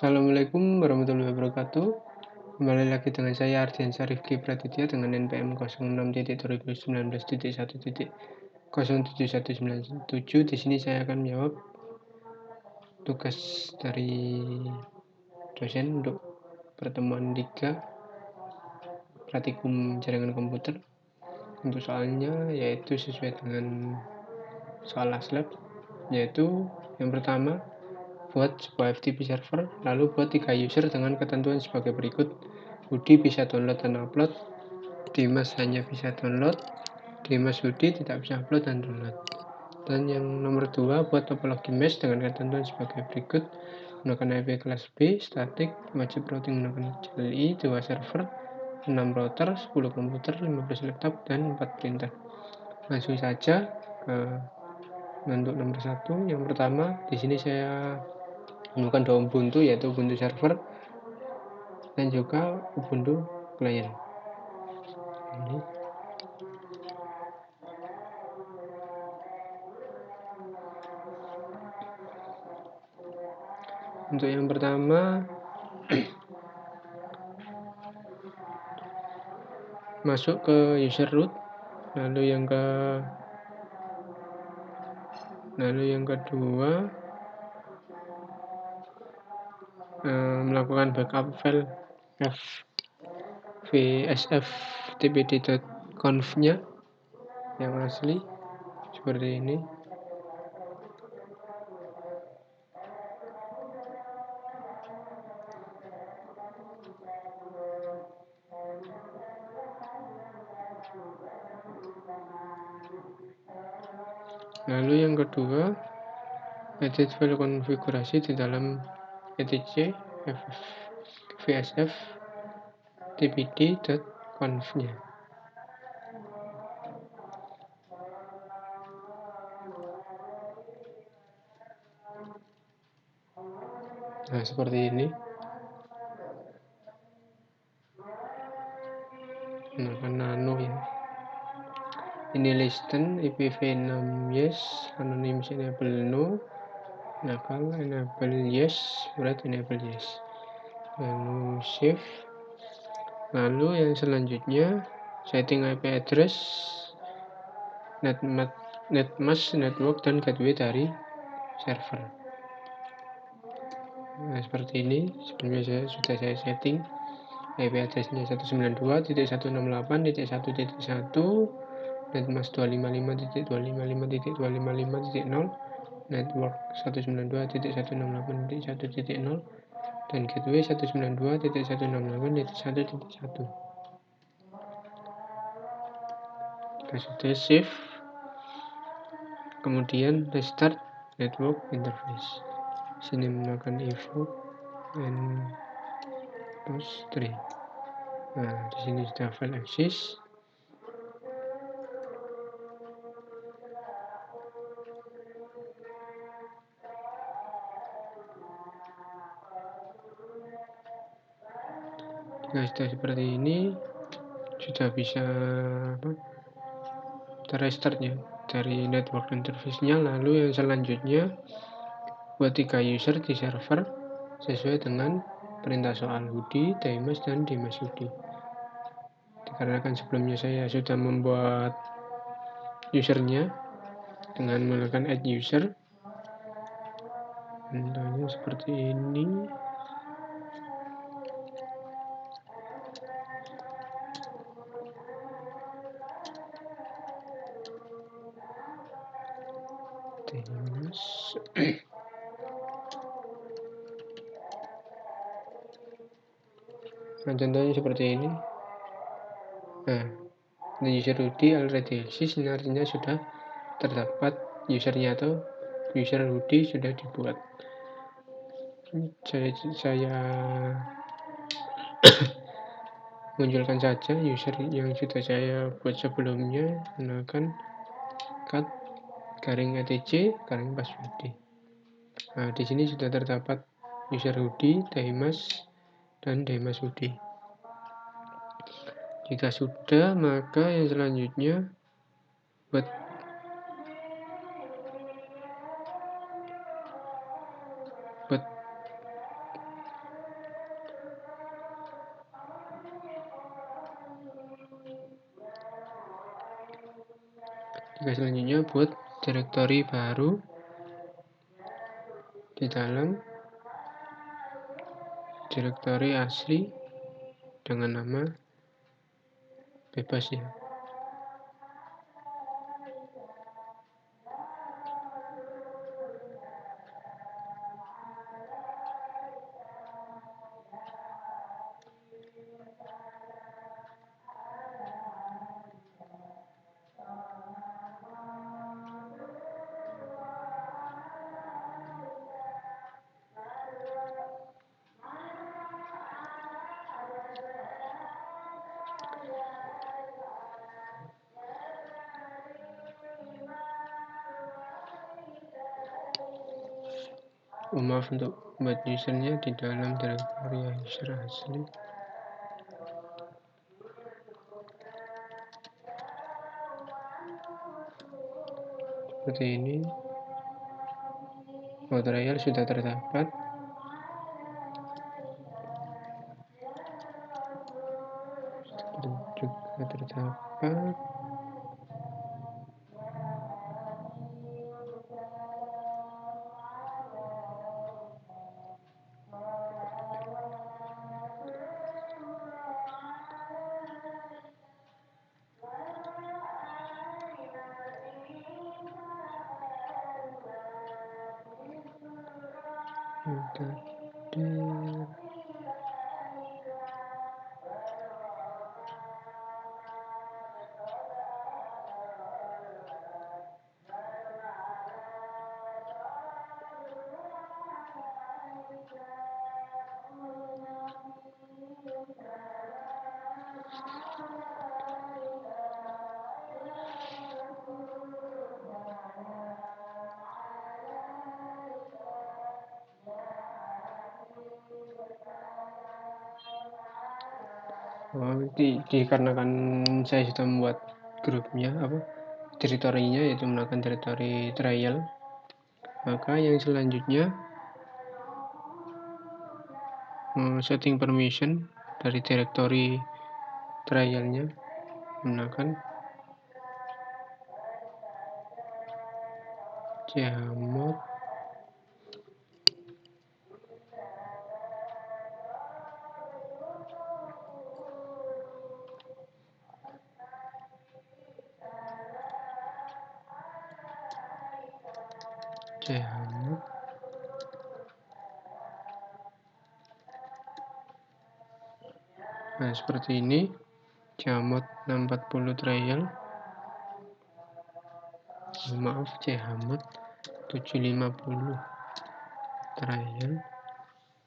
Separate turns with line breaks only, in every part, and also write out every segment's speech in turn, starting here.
Assalamualaikum warahmatullahi wabarakatuh. Kembali lagi dengan saya Ardiansyah Rifki Pratidya dengan NPM 06.2019.1.07197. Di sini saya akan menjawab tugas dari dosen untuk pertemuan 3 praktikum jaringan komputer. Untuk soalnya yaitu sesuai dengan soal lab, yaitu yang pertama, buat sebuah FTP server, lalu buat 3 user dengan ketentuan sebagai berikut. Budi bisa download dan upload, Dimas hanya bisa download, Dimas Budi tidak bisa upload dan download. Dan yang nomor 2, buat topologi mesh dengan ketentuan sebagai berikut. Menggunakan IP kelas B, static, wajib routing menggunakan CLI, 2 server, 6 router, 10 komputer, 15 laptop, dan 4 printer. Langsung saja ke bentuk nomor 1. Yang pertama, di sini saya menggunakan 2 Ubuntu, yaitu Ubuntu server dan juga Ubuntu client. Ini. Untuk yang pertama, masuk ke user root, lalu yang kedua melakukan backup file fvsf.tpd.conf-nya yang asli seperti ini. Lalu yang kedua, edit file konfigurasi di dalam etc fvsf.tpd.conf-nya. Nah, seperti ini. Nah, nano ya. Ini listen, IPv6 yes, anonymous enable no, nakal enable yes, write enable yes. Lalu save. Lalu yang selanjutnya, setting IP address, netmask, network, dan gateway dari server. Nah, seperti ini. Sebelumnya sudah saya setting IP address-nya 192.168.1.1, netmask 255.255.255.0, network 192.168.1.0, dan gateway 192.168.1.1. Sudah save, kemudian restart network interface. Sini menggunakan evoke and post 3. Nah, di sini sudah file exist. Nah, sudah seperti ini, sudah bisa terrestartnya dari network interface-nya. Lalu yang selanjutnya, buat 3 user di server sesuai dengan perintah soal Budi, Dimas, dan Dimas Budi. Dikarenakan sebelumnya saya sudah membuat usernya dengan menggunakan add user, bentuknya seperti ini. Nah, contohnya seperti ini. Nah, the user Rudi already exists, ini artinya sudah terdapat usernya atau user Rudi sudah dibuat. Saya munculkan saja user yang sudah saya buat sebelumnya menggunakan cat garing etc garing password. Nah, di sini sudah terdapat user Rudi, Dimas, dan Dimas Budi. Jika sudah, maka yang selanjutnya buat Oke, selanjutnya buat directory baru di dalam directory asli dengan nama bebas ya. Maaf untuk buat usernya di dalam directory user asli. Seperti ini. Trial sudah terdapat. Juga terdapat. Dikarenakan saya sudah membuat grupnya teritorinya, yaitu menggunakan teritori trial, maka yang selanjutnya setting permission dari directory trialnya menggunakan chmod nah seperti ini. Chmod 640 trial, chmod 750 trial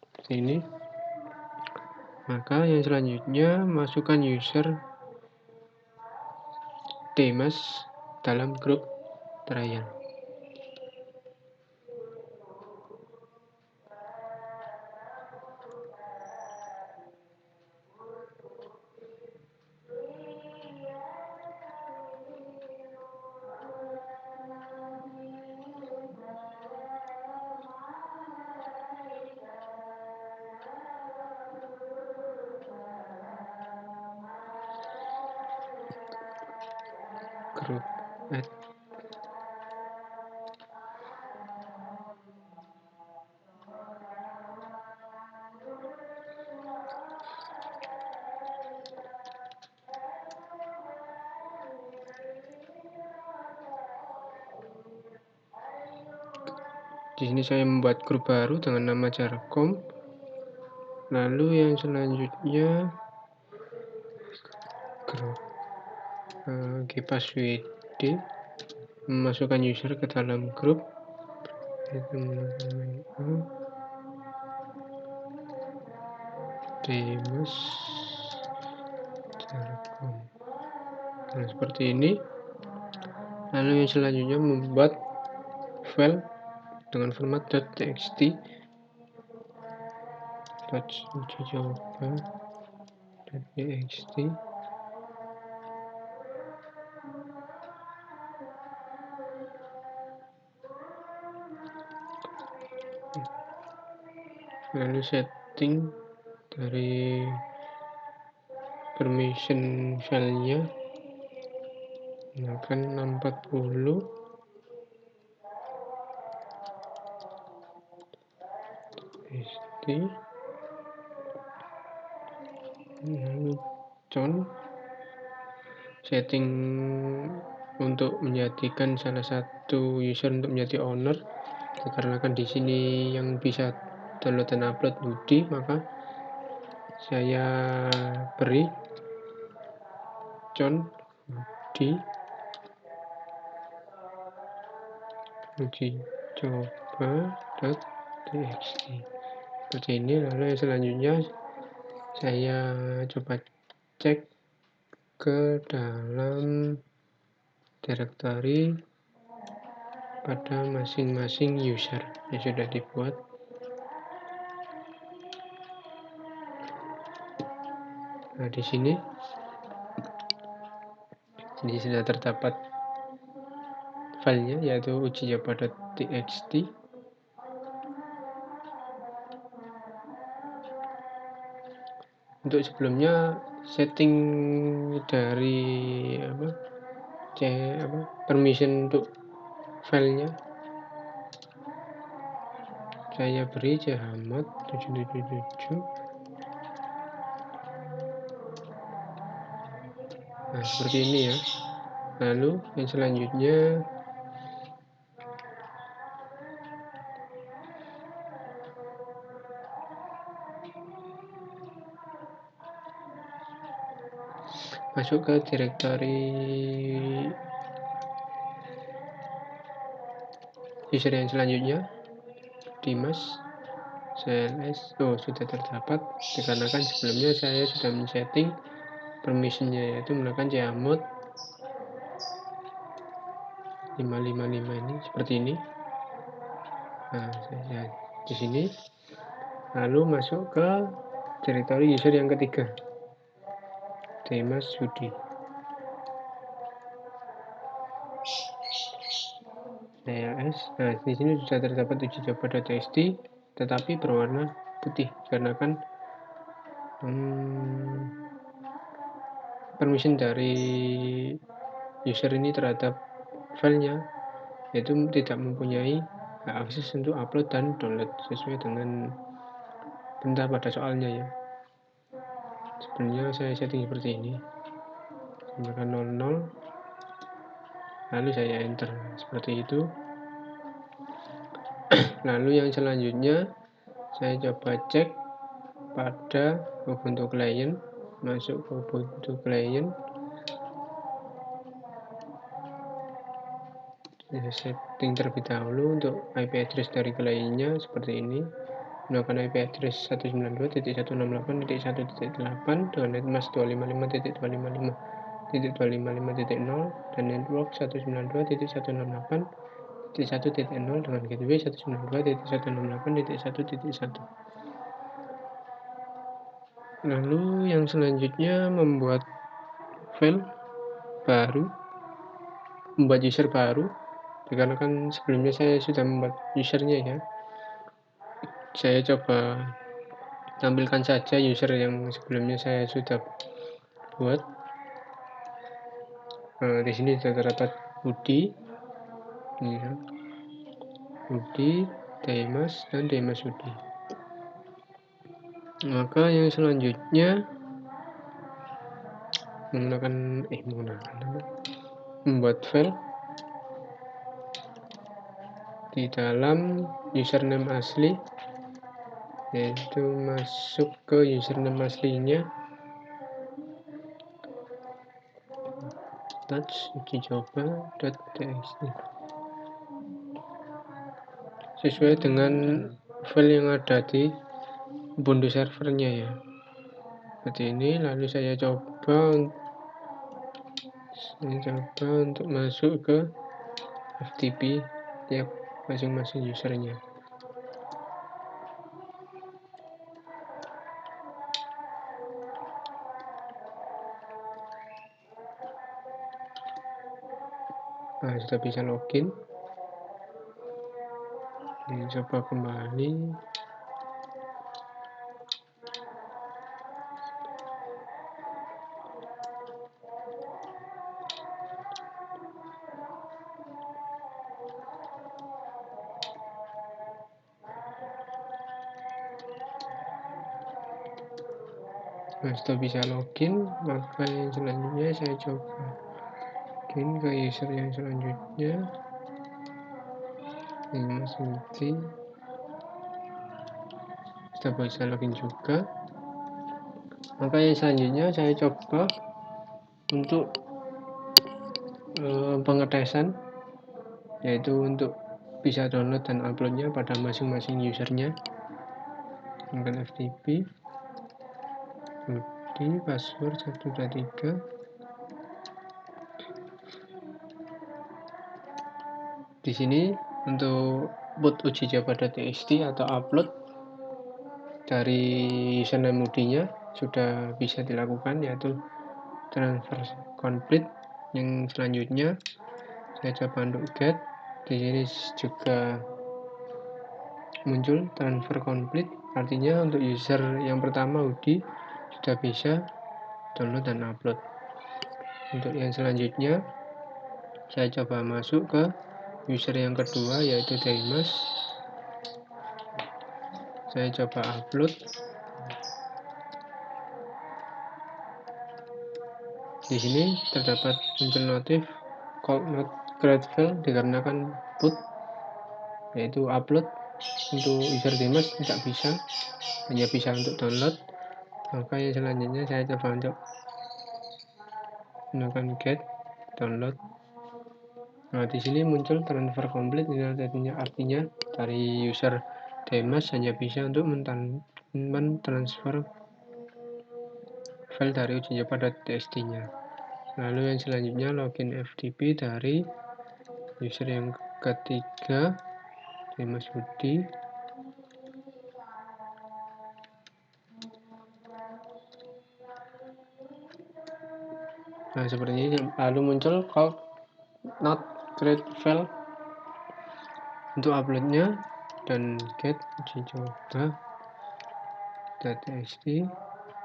seperti ini. Maka yang selanjutnya masukkan user Demas dalam grup trial. Grup add. Di sini saya membuat grup baru dengan nama Jarkom. Lalu yang selanjutnya grup gpasswd, memasukkan user ke dalam grup. Demas Jarkom. Nah, seperti ini. Lalu yang selanjutnya membuat file dengan format .txt. Uji coba .txt. Lalu setting dari permission filenya gunakan 640, paste, lalu con. Setting untuk menjadikan salah satu user untuk menjadi owner, dikarenakan di sini yang bisa download dan upload Budi, maka saya beri con Budi uji coba.txt seperti ini. Lalu yang selanjutnya saya coba cek ke dalam directory pada masing-masing user yang sudah dibuat. Nah, di sini sudah terdapat filenya, yaitu uji coba.txt. Untuk sebelumnya setting dari permission untuk filenya saya beri chmod 777. Nah, seperti ini ya. Lalu yang selanjutnya masuk ke directory user yang selanjutnya, Dimas CLS. Sudah terdapat, dikarenakan sebelumnya saya sudah men-setting permissionnya, yaitu menggunakan chmod 555 ini, seperti ini. Nah, saya di sini. Lalu masuk ke directory user yang ketiga, Dimas Yudi. CLS. Nah, di sini sudah terdapat uji coba.txt, tetapi berwarna putih, karena kan permission dari user ini terhadap filenya, yaitu tidak mempunyai akses untuk upload dan download sesuai dengan perintah pada soalnya ya. Sebenarnya saya setting seperti ini, maka 00, lalu saya enter seperti itu. Lalu yang selanjutnya saya coba cek pada Ubuntu Client, masuk ke Ubuntu Client, saya setting terlebih dahulu untuk IP address dari kliennya seperti ini, menggunakan IP address 192.168.1.8 dengan netmask 255.255.255.0 dan network 192.168.1.0 dengan gateway 192.168.1.1. Lalu yang selanjutnya membuat file baru, membuat user baru, dikarenakan sebelumnya saya sudah membuat usernya ya. Saya coba tampilkan saja user yang sebelumnya saya sudah buat. Di sini sudah terdapat Budi, ya. Budi, Dimas, dan Dimas Budi. Maka yang selanjutnya membuat file di dalam username asli, yaitu masuk ke username aslinya, touch uji coba.txt, sesuai dengan file yang ada di Ubuntu servernya ya, seperti ini. Lalu saya coba untuk masuk ke FTP tiap masing-masing usernya. Nah, sudah bisa login. Ini coba kembali. Nah, setelah bisa login, maka yang selanjutnya saya coba login ke user yang selanjutnya. Ini Mas Mukti. Setelah bisa login juga, maka yang selanjutnya saya coba untuk pengetesan, yaitu untuk bisa download dan uploadnya pada masing-masing usernya. Menggunakan FTP, Budi, password 123. Di sini untuk put uji java.txt atau upload dari username Budi-nya sudah bisa dilakukan, yaitu transfer complete. Yang selanjutnya saya coba untuk get. Di sini juga muncul transfer complete, artinya untuk user yang pertama Budi sudah bisa download dan upload. Untuk yang selanjutnya saya coba masuk ke user yang kedua, yaitu Dimas. Saya coba upload. Di sini terdapat muncul notif call not create file dikarenakan put, yaitu upload untuk user Dimas tidak bisa, hanya bisa untuk download. Maka yang selanjutnya saya coba untuk menggunakan get download. Nah, di sini muncul transfer complete, ini artinya dari user Dimas hanya bisa untuk mentransfer file dari uji java.txt-nya. Lalu yang selanjutnya login FTP dari user yang ketiga, Dimas Budi. Nah, seperti ini. Lalu muncul call not create file untuk uploadnya, dan get uji java.txt.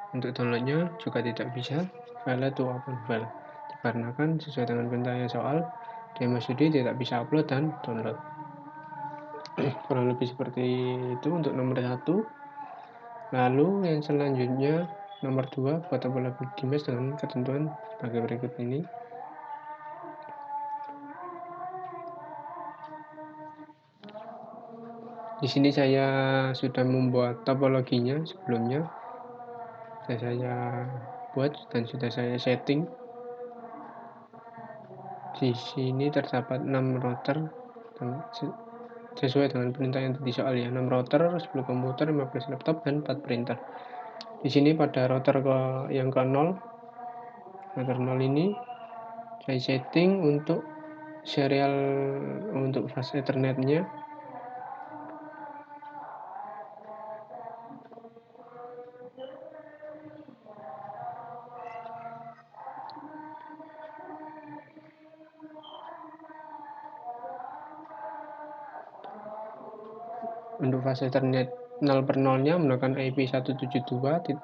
Untuk downloadnya juga tidak bisa, file to open file, dikarenakan sesuai dengan perintahnya soal, Dimas Budi tidak bisa upload dan download. Kurang lebih seperti itu untuk nomor 1. Lalu yang selanjutnya nomor 2, portable Dimas dengan ketentuan sebagai berikut ini. Di sini saya sudah membuat topologinya sebelumnya. Saya buat dan sudah saya setting. Di sini terdapat 6 router sesuai dengan perintah yang tadi soal, ya. 6 router, 10 komputer, 15 laptop, dan 4 printer. Di sini pada router yang ke 0, router 0 ini saya setting untuk serial untuk fast ethernetnya. Untuk fast ethernet 0 per 0 nya menggunakan IP 172.1.1.1.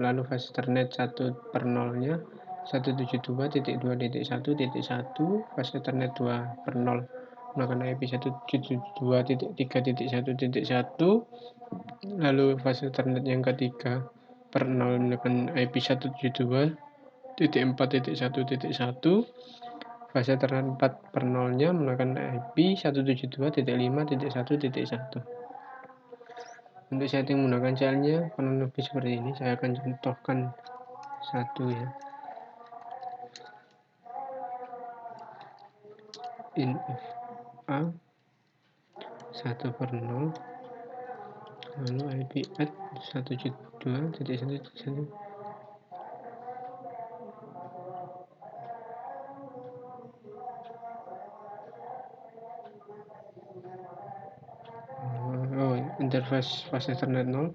Lalu fast ethernet 1 per 0 nya 172.2.1.1. fast ethernet 2 per 0 menggunakan IP 172.3.1.1. lalu fast ethernet yang ketiga per 0 menggunakan IP 172.4.1.1. fase ethernet 4 per 0 nya menggunakan IP 172.5.1.1. Untuk setting menggunakan caranya kurang lebih seperti ini. Saya akan contohkan satu, ya. INFA 1 per 0, lalu IP add 172.1.1. Interface fast ethernet 0,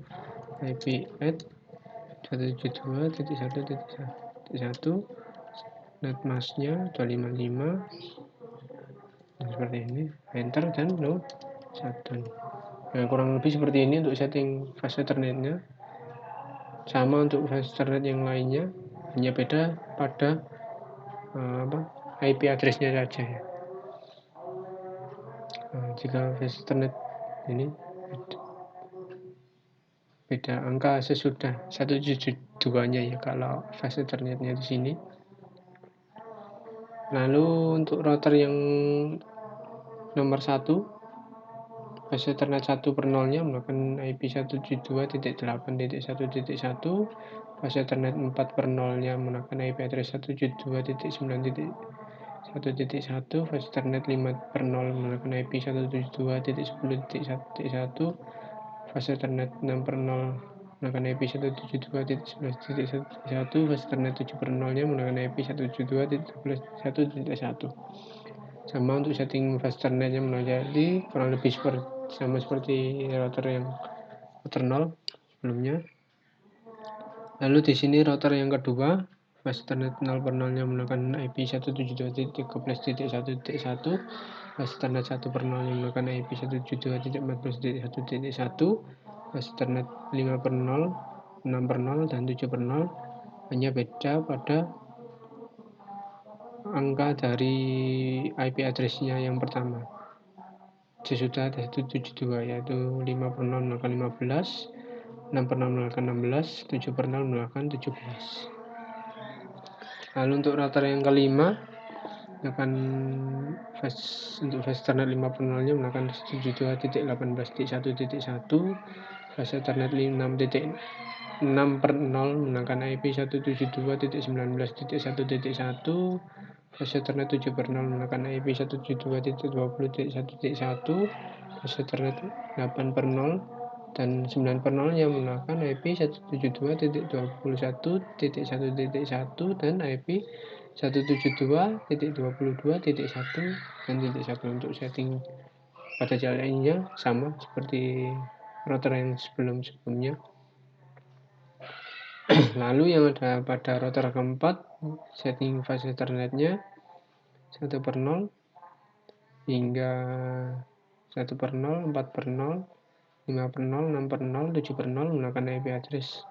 IP add 172.1.1, netmasknya 255, dan seperti ini, enter dan load shutdown. Nah, kurang lebih seperti ini untuk setting fast ethernetnya. Sama untuk fast ethernet yang lainnya, hanya beda pada IP address-nya saja, ya. Jika fast ethernet ini beda angka sesudah 172-nya ya kalau fast Ethernetnya di sini. Lalu untuk router yang nomor 1, fast Ethernet 1/0-nya menggunakan IP 172.8.1.1, fast Ethernet 4/0-nya menggunakan IP address 172.9.1.1, fast Ethernet 5/0 menggunakan IP 172.10.1.1, fast Ethernet 6/0 menggunakan IP 172.11.1.1, fast Ethernet 7/0-nya menggunakan IP 172.11.1.1. Sama untuk setting fast Ethernetnya menjadi kurang lebih sama seperti router yang eternal sebelumnya. Lalu di sini router yang kedua, fast Ethernet 0/0-nya menggunakan IP 172.13.1.1, fast Ethernet 1/0-nya menggunakan IP 172.14.1.1, fast Ethernet 5/0, 6/0, dan 7/0. Hanya beda pada angka dari IP address-nya yang pertama. Sesudah 172 yaitu 5/0 menggunakan 15, 6/0 menggunakan 16, 7/0 menggunakan 17. Lalu untuk router yang kelima menggunakan untuk fast Ethernet 5/0-nya menggunakan 72.18.1.1, fast Ethernet 6/0 menggunakan IP 172.19.1.1, fast Ethernet 7/0 menggunakan IP 172.20.1.1, fast Ethernet 8/0 dan 9/0-nya menggunakan IP 172.21.1.1 dan IP 172.22.1 dan .1. Untuk setting pada jalannya sama seperti router yang sebelumnya. Lalu yang ada pada router keempat, setting fast Ethernetnya 1/0 hingga 1/0, 4/0, 5/0, 6/0, 7/0 menggunakan IP address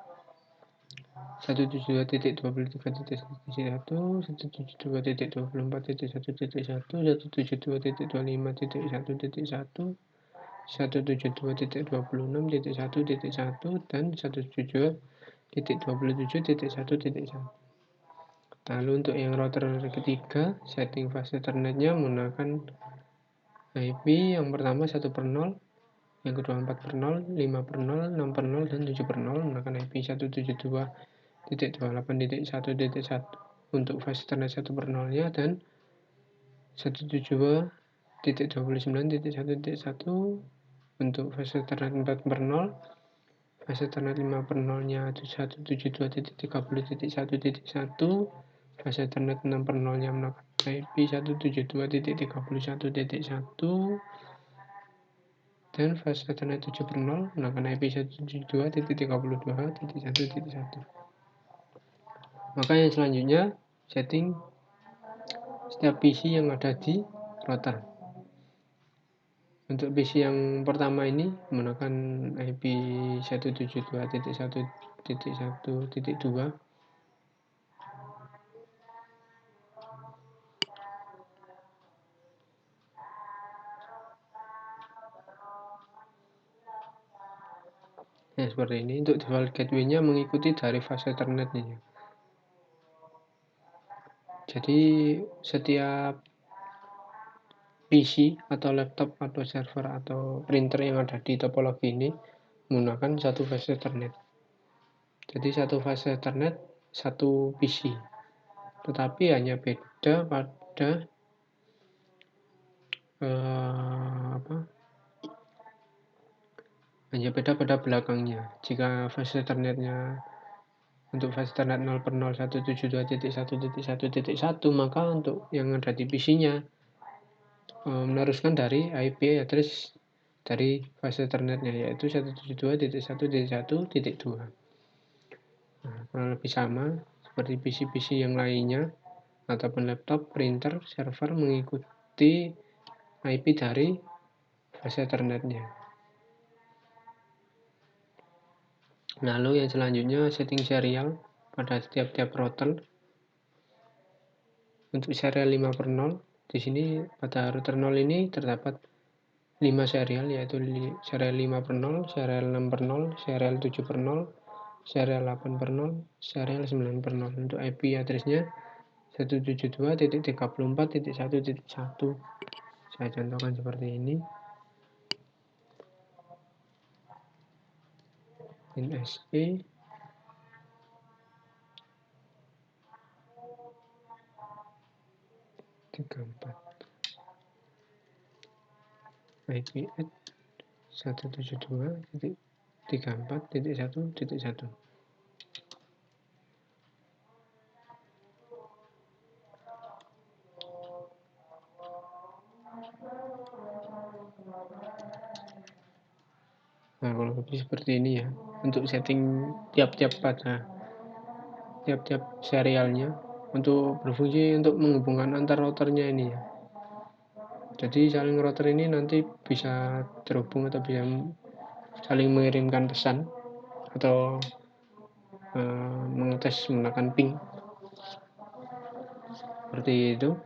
172.23.1.1, 172.24.1.1, 172.25.1.1, 172.26.1.1 dan 172.27.1.1. Lalu untuk yang router ketiga, setting fast Ethernetnya menggunakan IP yang pertama 1/0, yang kedua 4/0, 5/0, 6/0 dan 7/0 menggunakan IP 172.28.1.1 untuk fast Ethernet 1/0-nya dan 172.29.1.1 untuk fast Ethernet 4/0, fast Ethernet 5/0-nya 172.30.1.1, fast Ethernet 6/0-nya menggunakan IP 172.31.1 dan fast Ethernet 7/0 menggunakan IP 172.32.1.1. Maka yang selanjutnya setting setiap PC yang ada di router. Untuk PC yang pertama ini menggunakan IP 172.1.1.2. Nah, seperti ini. Untuk default gateway-nya mengikuti dari fast Ethernet-nya. Jadi setiap PC atau laptop atau server atau printer yang ada di topologi ini menggunakan satu fast Ethernet. Jadi satu fast Ethernet, satu PC. Tetapi hanya beda pada pada belakangnya. Jika fast Ethernetnya untuk fast Ethernet 0/0 172.1.1.1, maka untuk yang ada di PC-nya meneruskan dari IP address dari fast Ethernetnya yaitu 172.1.1.2. Kurang lebih sama seperti PC-PC yang lainnya ataupun laptop, printer, server mengikuti IP dari fast Ethernetnya. Lalu yang selanjutnya setting serial pada tiap-tiap router. Untuk serial 5/0 di sini pada router 0 ini terdapat 5 serial, yaitu serial 5 per 0, serial 6 per 0, serial 7 per 0, serial 8 per 0, serial 9 per 0. Untuk IP address-nya 172.34.1.1. Saya contohkan seperti ini. NSE IP at 172.34.1.1. Nah, kalau lebih seperti ini ya, untuk setting tiap-tiap serialnya untuk berfungsi untuk menghubungkan antar routernya ini ya. Jadi saling router ini nanti bisa terhubung atau bisa saling mengirimkan pesan atau mengetes menggunakan ping seperti itu.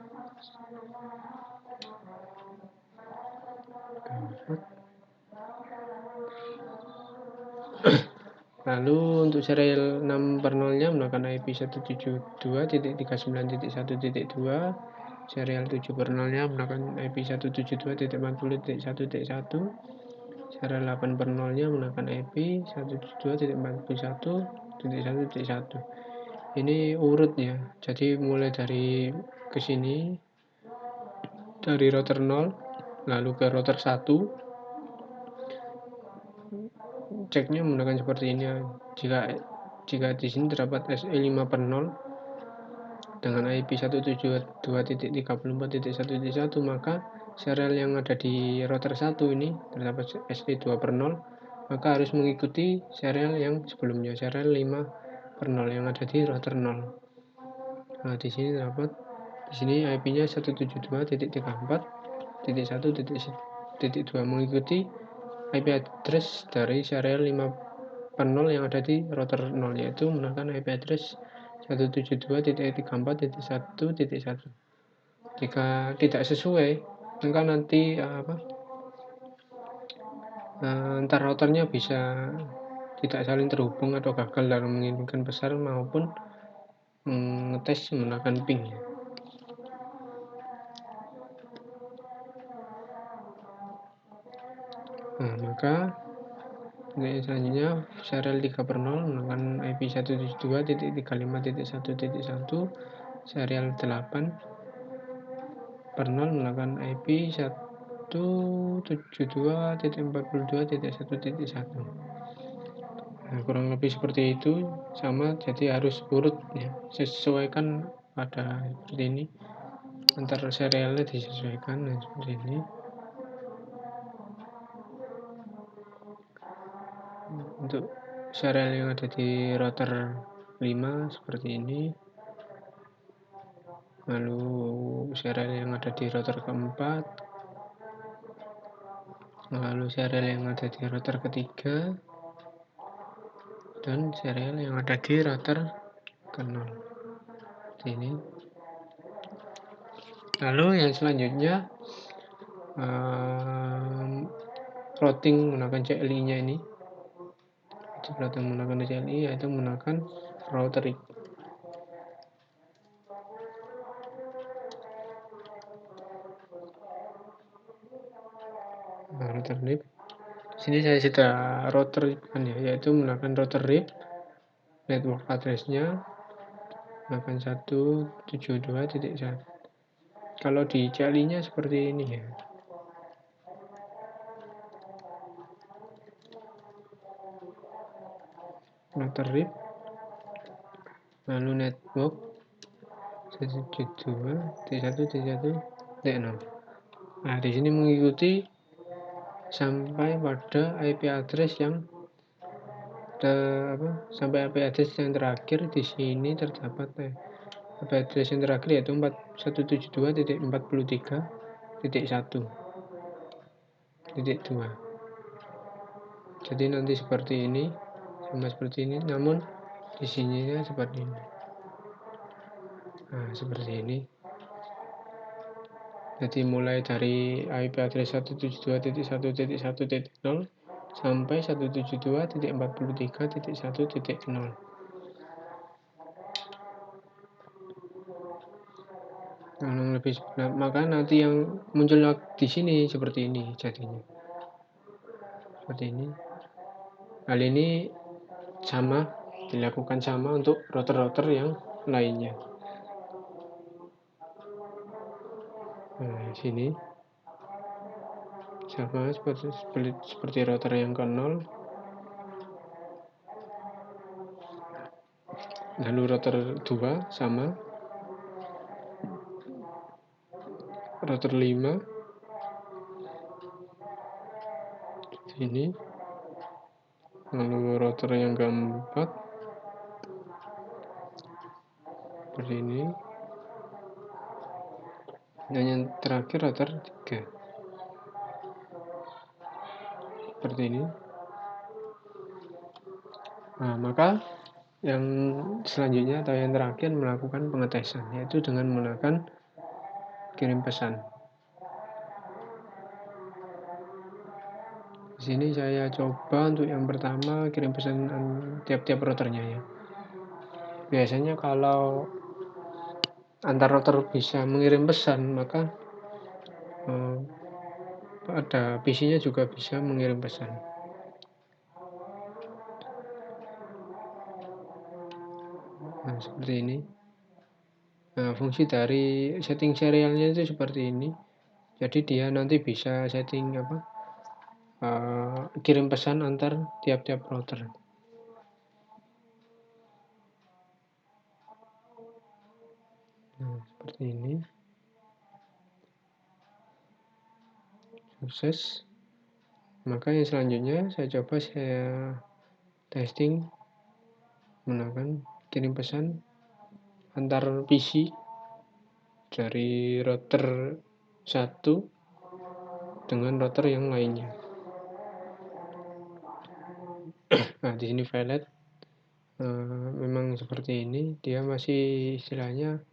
Lalu untuk serial 6 per 0 nya menggunakan IP 172.39.1.2, serial 7 per 0 nya menggunakan IP 172.40.1.1, serial 8 per 0 nya menggunakan IP 172.41.1.1. Ini urutnya, jadi mulai dari ke sini, dari router 0 lalu ke router 1. Ceknya menggunakan seperti ini. Jika di sini terdapat SE5 per 0 dengan IP 172.34.1.1, maka serial yang ada di router 1 ini terdapat SE2 per 0, maka harus mengikuti serial yang sebelumnya, serial 5 per 0 yang ada di router 0. Nah, di sini terdapat IP-nya 172.34.1.2 mengikuti IP address dari serial 5 per 0 yang ada di router 0, yaitu menggunakan IP address 172.34.1.1. Jika tidak sesuai, maka nanti antar routernya bisa tidak saling terhubung atau gagal dalam mengirimkan pesan maupun ngetes menggunakan ping. Nah, maka selanjutnya serial 3 per 0 menggunakan IP 172.35.1.1, serial 8 per 0 menggunakan IP 172.42.1.1. Nah, kurang lebih seperti itu, sama, jadi harus urut ya, sesuaikan pada seperti ini, antar serialnya disesuaikan seperti ini. Untuk serial yang ada di router 5 seperti ini, lalu serial yang ada di router keempat, lalu serial yang ada di router ketiga, dan serial yang ada di router ke-0 seperti ini. Lalu yang selanjutnya routing menggunakan CLI nya ini, routing menggunakan CLI yaitu menggunakan router RIP. Router RIP. Sini saya sudah router RIP kan ya, yaitu menggunakan router RIP, network address-nya menggunakan 172.1. Kalau di CLI-nya seperti ini ya. Router RIP, lalu network 172.1.1.0. Nah, di sini mengikuti sampai pada IP address yang sampai IP address yang terakhir. Di sini terdapat IP address yang terakhir yaitu 172.41.1.2. Jadi nanti seperti ini, sama seperti ini, namun di sininya seperti ini. Nah, seperti ini. Jadi mulai dari IP address 172.1.1.0 sampai 172.43.1.0. Lebih maka nanti yang muncul di sini seperti ini jadinya. Seperti ini. Hal ini sama, dilakukan sama untuk router-router yang lainnya. Nah, sini sama seperti router yang ke-0. Lalu router 2 sama. Router 5 sini. Lalu router yang keempat seperti ini. Dan yang terakhir router 3 seperti ini. Nah, maka yang selanjutnya atau yang terakhir melakukan pengetesan, yaitu dengan menggunakan kirim pesan. Di sini saya coba untuk yang pertama kirim pesan tiap-tiap routernya ya. Biasanya kalau antar router bisa mengirim pesan, maka ada PC-nya juga bisa mengirim pesan. Nah, seperti ini. Nah, fungsi dari setting serialnya itu seperti ini. Jadi dia nanti bisa setting kirim pesan antar tiap-tiap router. Nah, seperti ini. Sukses. Maka yang selanjutnya saya coba testing menggunakan kirim pesan antar PC dari router 1 dengan router yang lainnya. Nah, di sini file memang seperti ini, dia masih istilahnya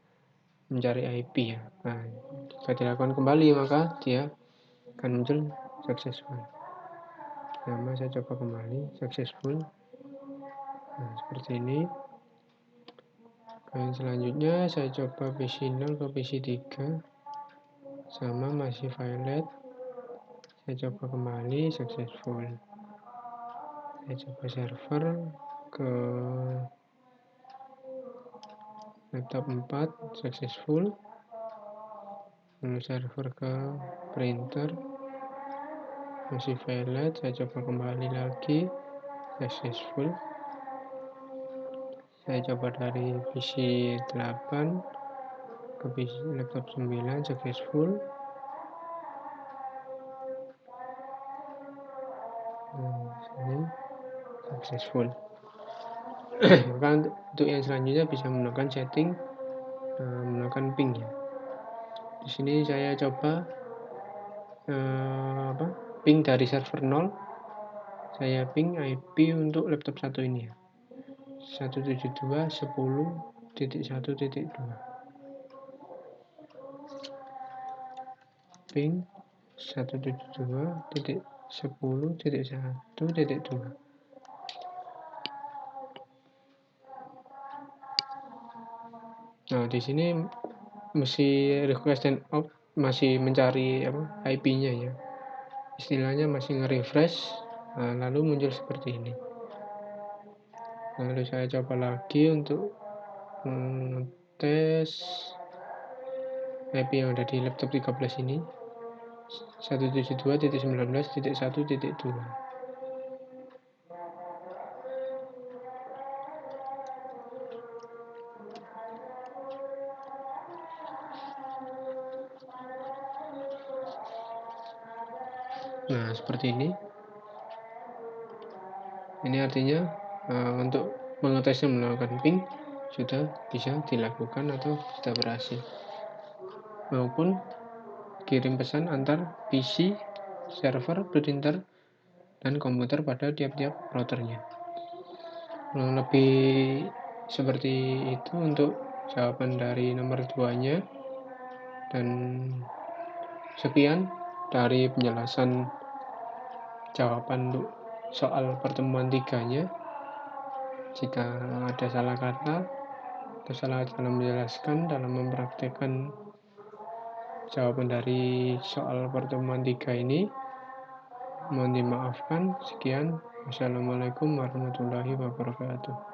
mencari IP ya. Nah, jika dilakukan kembali maka dia akan muncul successful. Nah, saya coba kembali successful. Nah, seperti ini. Yang selanjutnya saya coba PC 0 ke PC 3 sama masih violet. Saya coba kembali successful. Saya coba server ke laptop 4 successful. Lalu server ke printer masih violet. Saya coba kembali lagi successful. Saya coba dari PC 8 ke PC laptop 9 successful. Sini successful. Maka untuk yang selanjutnya bisa menggunakan setting menggunakan ping ya. Di sini saya coba ping dari server 0. Saya ping IP untuk laptop 1 ini ya. 172.10.1.2. Ping 172.10.1.2. Nah, di sini masih request and out, masih mencari IP-nya ya. Istilahnya masih nge-refresh, lalu muncul seperti ini. Lalu saya coba lagi untuk tes IP yang ada di laptop 13 ini. 172.19.1.2. Nah, seperti ini. Ini artinya untuk mengetesnya menggunakan ping sudah bisa dilakukan atau sudah berhasil. Maupun kirim pesan antar PC, server, printer, dan komputer pada tiap-tiap routernya. Lebih seperti itu untuk jawaban dari nomor 2-nya. Dan Sekian dari penjelasan jawaban untuk soal pertemuan 3-nya. Jika ada salah kata atau salah dalam menjelaskan, dalam mempraktekkan jawaban dari soal pertemuan 3 ini, mohon dimaafkan. Sekian. Wassalamualaikum warahmatullahi wabarakatuh.